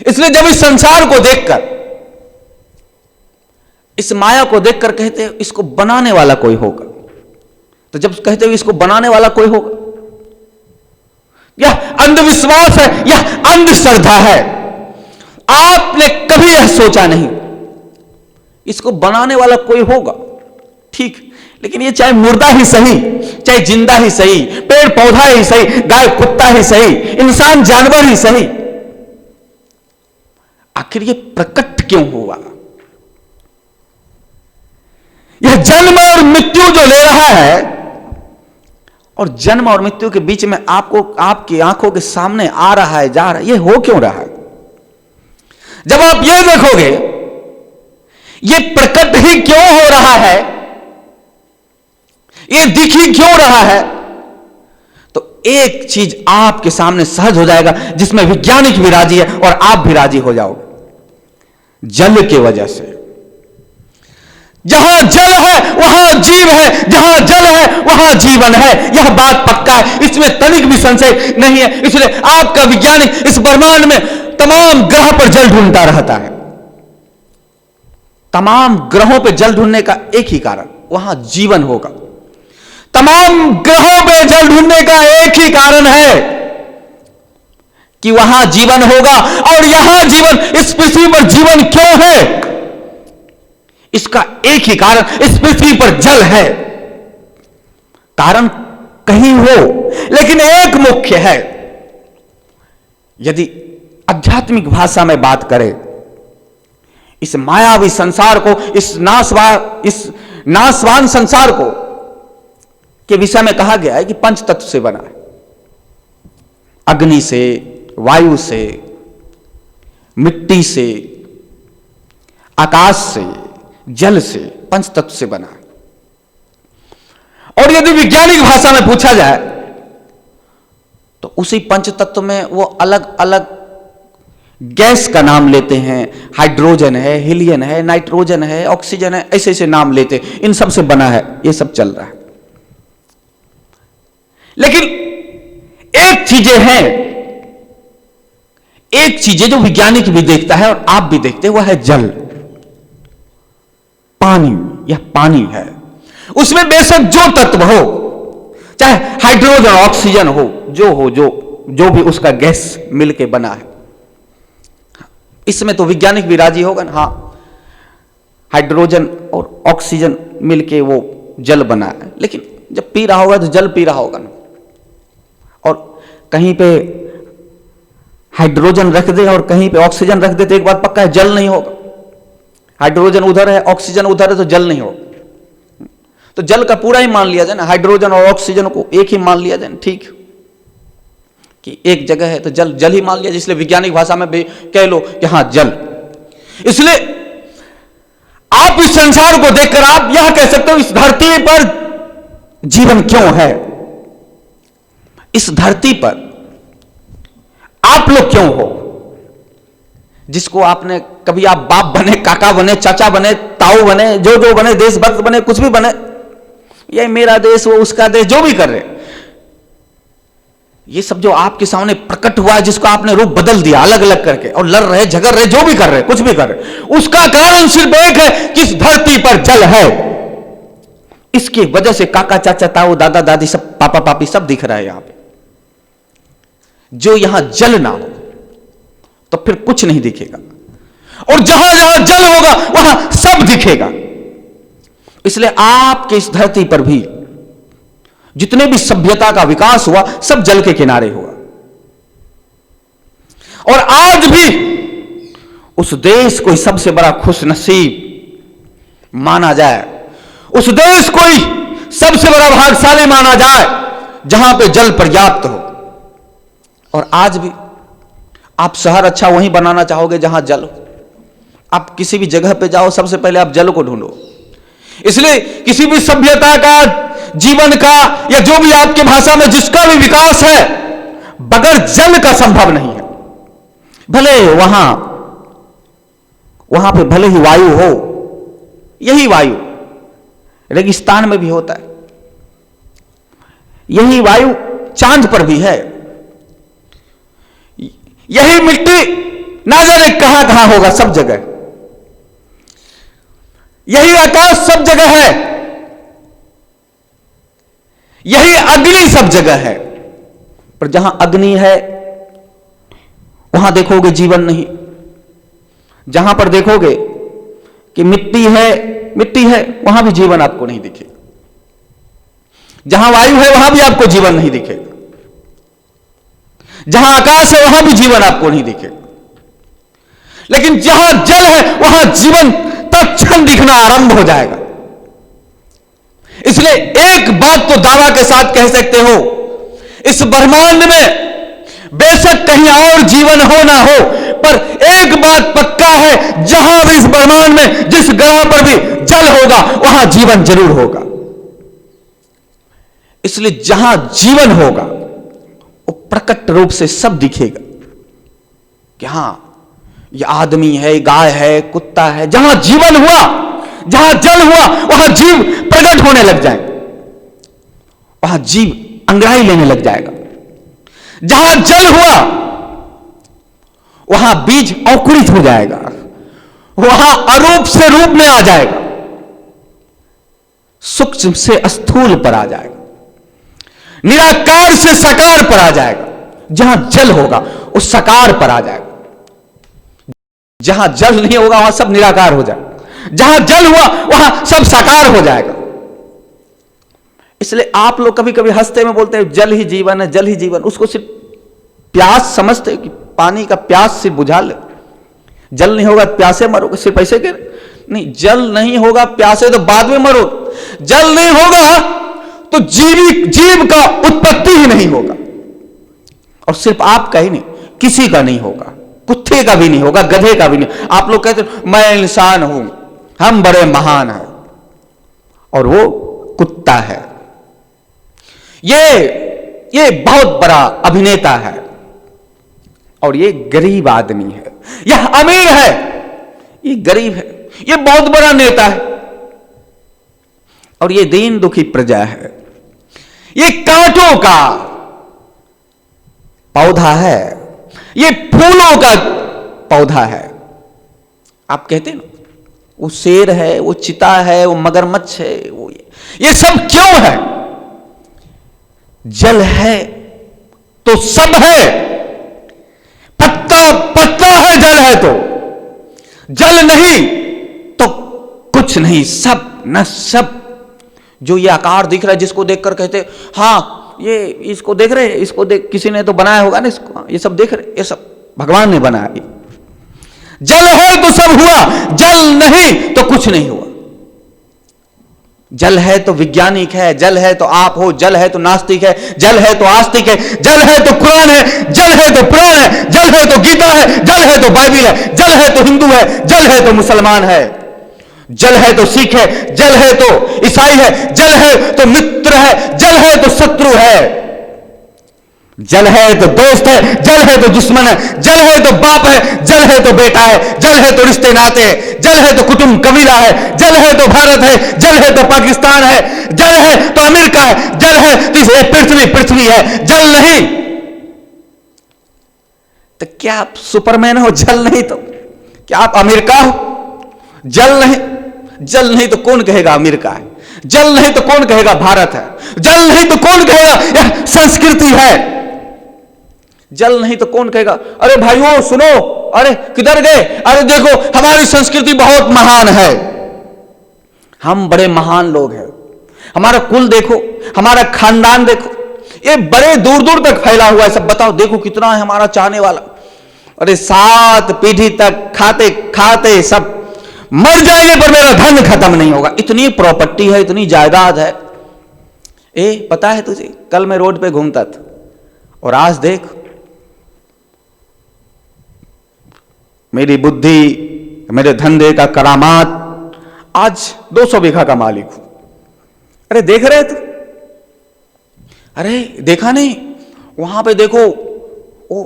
इसलिए जब इस संसार को देखकर, इस माया को देखकर कहते हैं इसको बनाने वाला कोई होगा, तो जब कहते हैं इसको बनाने वाला कोई होगा, यह अंधविश्वास है, यह अंधश्रद्धा है। आपने कभी यह सोचा नहीं इसको बनाने वाला कोई होगा, ठीक, लेकिन ये चाहे मुर्दा ही सही, चाहे जिंदा ही सही, पेड़ पौधा ही सही, गाय कुत्ता ही सही, इंसान जानवर ही सही, आखिर ये प्रकट क्यों हुआ? यह जन्म और मृत्यु जो ले रहा है, और जन्म और मृत्यु के बीच में आपको आपकी आंखों के सामने आ रहा है, जा रहा है, यह हो क्यों रहा है? जब आप यह देखोगे यह प्रकट ही क्यों हो रहा है, यह दिख ही क्यों रहा है, तो एक चीज आपके सामने सहज हो जाएगा जिसमें वैज्ञानिक भी राजी है और आप भी राजी हो जाओगे, जल की वजह से। जहां जल है वहां जीव है, जहां जल है वहां जीवन है, यह बात पक्का है, इसमें तनिक भी संशय नहीं है। इसलिए आपका वैज्ञानिक इस ब्रह्मांड में तमाम ग्रह पर जल ढूंढता रहता है। तमाम ग्रहों पर जल ढूंढने का एक ही कारण, वहां जीवन होगा। तमाम ग्रहों पर जल ढूंढने का एक ही कारण है कि वहां जीवन होगा। और यहां जीवन, इस पृथ्वी पर जीवन क्यों है, इसका एक ही कारण, इस पृथ्वी पर जल है। कारण कहीं हो, लेकिन एक मुख्य है। यदि आध्यात्मिक भाषा में बात करें, इस मायावी संसार को, इस नाशवान संसार को के विषय में कहा गया है कि पंच तत्व से बना है। अग्नि से, वायु से, मिट्टी से, आकाश से, जल से, पंच तत्व से बना है। और यदि वैज्ञानिक भाषा में पूछा जाए तो उसी पंच तत्व में वो अलग अलग गैस का नाम लेते हैं। हाइड्रोजन है, हीलियम है, नाइट्रोजन है, ऑक्सीजन है, ऐसे ऐसे नाम लेते हैं। इन सब से बना है, ये सब चल रहा है। लेकिन एक चीजें हैं, एक चीजें जो वैज्ञानिक भी देखता है और आप भी देखते हैं, वह है जल, पानी। यह पानी है, उसमें बेशक जो तत्व हो, चाहे हाइड्रोजन, ऑक्सीजन हो, जो भी उसका गैस मिलके बना है, इसमें तो वैज्ञानिक भी राजी होगा ना, हाँ हाइड्रोजन और ऑक्सीजन मिलके वो जल बना है। लेकिन जब पी रहा होगा तो जल पी रहा होगा ना, और कहीं पे हाइड्रोजन रख दे और कहीं पे ऑक्सीजन रख दे तो एक बात पक्का है, जल नहीं होगा। हाइड्रोजन उधर है, ऑक्सीजन उधर है, तो जल नहीं होगा। तो जल का पूरा ही मान लिया जाए ना, हाइड्रोजन और ऑक्सीजन को एक ही मान लिया जाए, ठीक, कि एक जगह है तो जल जल ही मान लिया। इसलिए वैज्ञानिक भाषा में भी कह लो कि हां जल। इसलिए आप इस संसार को देखकर आप यह कह सकते हो, इस धरती पर जीवन क्यों है, इस धरती पर आप लोग क्यों हो, जिसको आपने कभी आप बाप बने, काका बने, चाचा बने, ताऊ बने, जो बने, देशभक्त बने, कुछ भी बने, ये मेरा देश, वो उसका देश, जो भी कर रहे, ये सब जो आपके सामने प्रकट हुआ है, जिसको आपने रूप बदल दिया अलग अलग करके, और लड़ रहे, झगड़ रहे, जो भी कर रहे, कुछ भी कर रहे, उसका कारण सिर्फ एक है कि इस धरती पर जल है। इसकी वजह से काका, चाचा, ताऊ, दादा, दादी, सब पापा, पापी सब दिख रहा है यहां पे। जो यहां जल ना हो तो फिर कुछ नहीं दिखेगा, और जहां जहां जल होगा वहां सब दिखेगा। इसलिए आपके इस धरती पर भी जितने भी सभ्यता का विकास हुआ, सब जल के किनारे हुआ। और आज भी उस देश को सबसे बड़ा खुशनसीब माना जाए, उस देश को ही सबसे बड़ा भाग्यशाली माना जाए जहां पे जल पर्याप्त हो। और आज भी आप शहर अच्छा वहीं बनाना चाहोगे जहां जल हो। आप किसी भी जगह पे जाओ, सबसे पहले आप जल को ढूंढो। इसलिए किसी भी सभ्यता का, जीवन का, या जो भी आपकी भाषा में जिसका भी विकास है, बगैर जल का संभव नहीं है। भले वहां पे भले ही वायु हो, यही वायु रेगिस्तान में भी होता है, यही वायु चांद पर भी है, यही मिट्टी ना जाने कहां कहां होगा, सब जगह। यही आकाश सब जगह है, यही अग्नि सब जगह है, पर जहां अग्नि है वहां देखोगे जीवन नहीं। जहां पर देखोगे कि मिट्टी है वहां भी जीवन आपको नहीं दिखेगा। जहां वायु है वहां भी आपको जीवन नहीं दिखेगा। जहां आकाश है वहां भी जीवन आपको नहीं दिखेगा। लेकिन जहां जल है वहां जीवन तत्क्षण दिखना आरंभ हो जाएगा। इसलिए एक बात तो दावा के साथ कह सकते हो, इस ब्रह्मांड में बेशक कहीं और जीवन हो ना हो, पर एक बात पक्का है, जहां भी इस ब्रह्मांड में जिस ग्रह पर भी जल होगा वहां जीवन जरूर होगा। इसलिए जहां जीवन होगा वो प्रकट रूप से सब दिखेगा कि हां ये आदमी है, गाय है, कुत्ता है। जहां जीवन हुआ, जहां जल हुआ वहां जीव प्रकट होने लग जाएगा, वहां जीव अंगड़ाई लेने लग जाएगा। जहां जल हुआ वहां बीज अंकुरित हो जाएगा, वहां अरूप से रूप में आ जाएगा, सूक्ष्म से स्थूल पर आ जाएगा, निराकार से साकार पर आ जाएगा। जहां जल होगा वो साकार पर आ जाएगा। जहां जल नहीं होगा वहां सब निराकार हो जाएगा। जहां जल हुआ वहां सब साकार हो जाएगा। इसलिए आप लोग कभी कभी हंसते में बोलते हैं जल ही जीवन है, जल ही जीवन। उसको सिर्फ प्यास समझते हैं कि पानी का प्यास सिर्फ बुझा ले। जल नहीं होगा प्यासे मरोगे, सिर्फ ऐसे के नहीं। जल नहीं होगा प्यासे तो बाद में मरो। जल नहीं होगा तो जीव का उत्पत्ति ही नहीं होगा। और सिर्फ आपका ही नहीं, किसी का नहीं होगा, कुत्ते का भी नहीं होगा, गधे का भी नहीं। आप लोग कहते हैं मैं इंसान हूं, हम बड़े महान हैं, और वो कुत्ता है। ये बहुत बड़ा अभिनेता है और ये गरीब आदमी है। यह अमीर है, ये गरीब है। ये बहुत बड़ा नेता है और ये दीन दुखी प्रजा है। ये कांटों का पौधा है, ये फूलों का पौधा है। आप कहते हैं ना वो शेर है, वो चिता है, वो मगरमच्छ है, वो ये सब क्यों है? जल है तो सब है। पत्ता है, जल है तो। जल नहीं तो कुछ नहीं, सब न सब। जो ये आकार दिख रहा है, जिसको देखकर कहते हां ये इसको देख रहे, इसको देख, किसी ने तो बनाया होगा ना इसको, ये सब देख रहे, ये सब भगवान ने बनाया। जल है तो सब हुआ, जल नहीं तो कुछ नहीं हुआ। जल है तो वैज्ञानिक है, जल है तो आप हो, जल है तो नास्तिक है, जल है तो आस्तिक है, जल है तो कुरान है, जल है तो पुराण है, जल है तो गीता है, जल है तो बाइबिल है, जल है तो हिंदू है, जल है तो मुसलमान है, जल है तो सिख है, जल है तो ईसाई है, जल है तो मित्र है, जल है तो शत्रु है, जल है तो दोस्त है, जल है तो दुश्मन है, जल है तो बाप है, जल है तो बेटा है, जल है तो रिश्ते नाते हैं, जल है तो कुटुंब कबीला है, जल है तो भारत है, जल है तो पाकिस्तान है, जल है तो अमेरिका है, जल है तो पृथ्वी है। जल नहीं तो क्या आप सुपरमैन हो? जल नहीं तो क्या आप अमेरिका हो? जल नहीं तो कौन कहेगा अमेरिका है? जल नहीं तो कौन कहेगा भारत है? जल नहीं तो कौन कहेगा यह संस्कृति है? जल नहीं तो कौन कहेगा अरे भाइयों सुनो, अरे किधर गए, अरे देखो हमारी संस्कृति बहुत महान है, हम बड़े महान लोग हैं, हमारा कुल देखो, हमारा खानदान देखो, ये बड़े दूर दूर तक फैला हुआ है, सब बताओ देखो कितना है हमारा चाहने वाला। अरे 7 पीढ़ी तक खाते खाते सब मर जाएंगे पर मेरा धन खत्म नहीं होगा। इतनी प्रॉपर्टी है, इतनी जायदाद है। पता है तुझे, कल मैं रोड पे घूमता था और आज देख मेरी बुद्धि, मेरे धंधे का करामात, आज 200 बीघा का मालिक हूं। अरे देख रहे थे? अरे देखा नहीं? वहां पे देखो वो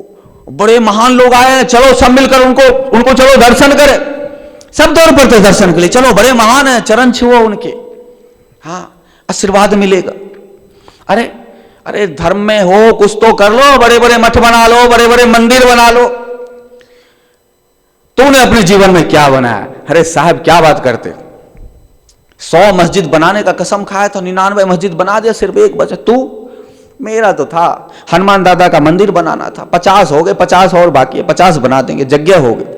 बड़े महान लोग आए हैं, चलो सब मिलकर उनको चलो दर्शन करें। सब दौड़ पड़ते दर्शन के लिए, चलो बड़े महान है, चरण छुओ उनके, हाँ आशीर्वाद मिलेगा। अरे धर्म में हो कुछ तो कर लो, बड़े बड़े मठ बना लो, बड़े बड़े मंदिर बना लो। तूने अपने जीवन में क्या बनाया? अरे साहब क्या बात करते, 100 मस्जिद बनाने का कसम खाया था, 99 मस्जिद बना दिया, सिर्फ एक बचा तू। मेरा तो था हनुमान दादा का मंदिर बनाना था, 50 हो गए, 50 और बाकी है, 50 बना देंगे, जगह हो गए।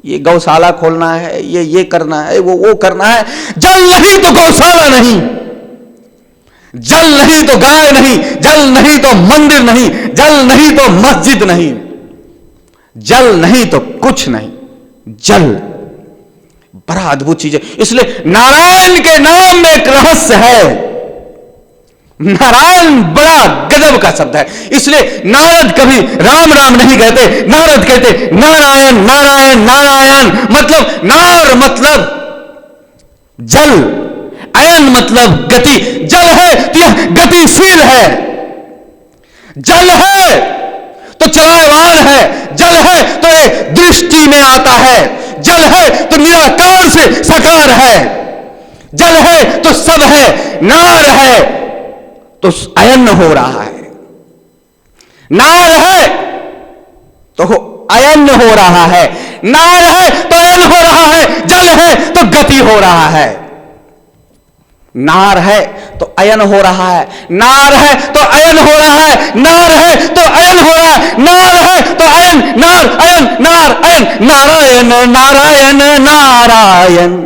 ये गौशाला खोलना है, ये करना है, वो करना है। जल नहीं तो गौशाला नहीं, जल नहीं तो गाय नहीं, जल नहीं तो मंदिर नहीं, जल नहीं तो मस्जिद नहीं, जल नहीं तो कुछ नहीं। जल बड़ा अद्भुत चीज है। इसलिए नारायण के नाम में एक रहस्य है। नारायण बड़ा गजब का शब्द है। इसलिए नारद कभी राम राम नहीं कहते, नारद कहते नारायण नारायण नारायण। मतलब नार मतलब जल, अयन मतलब गति। जल है तो यह गतिशील है, जल है तो चलायमान है, जल है तो ये दृष्टि में आता है, जल है तो निराकार से साकार है, जल है तो सब है, नार है तो अयन हो रहा है, नार है तो अयन हो रहा है, नार है तो अयन हो रहा है, जल है तो गति हो रहा है। नार है तो अयन हो रहा है, नार है तो अयन हो रहा है, नार है तो अयन हो रहा है, नार है तो अयन, नार अयन, नार अयन, नारायण नारायण नारायण।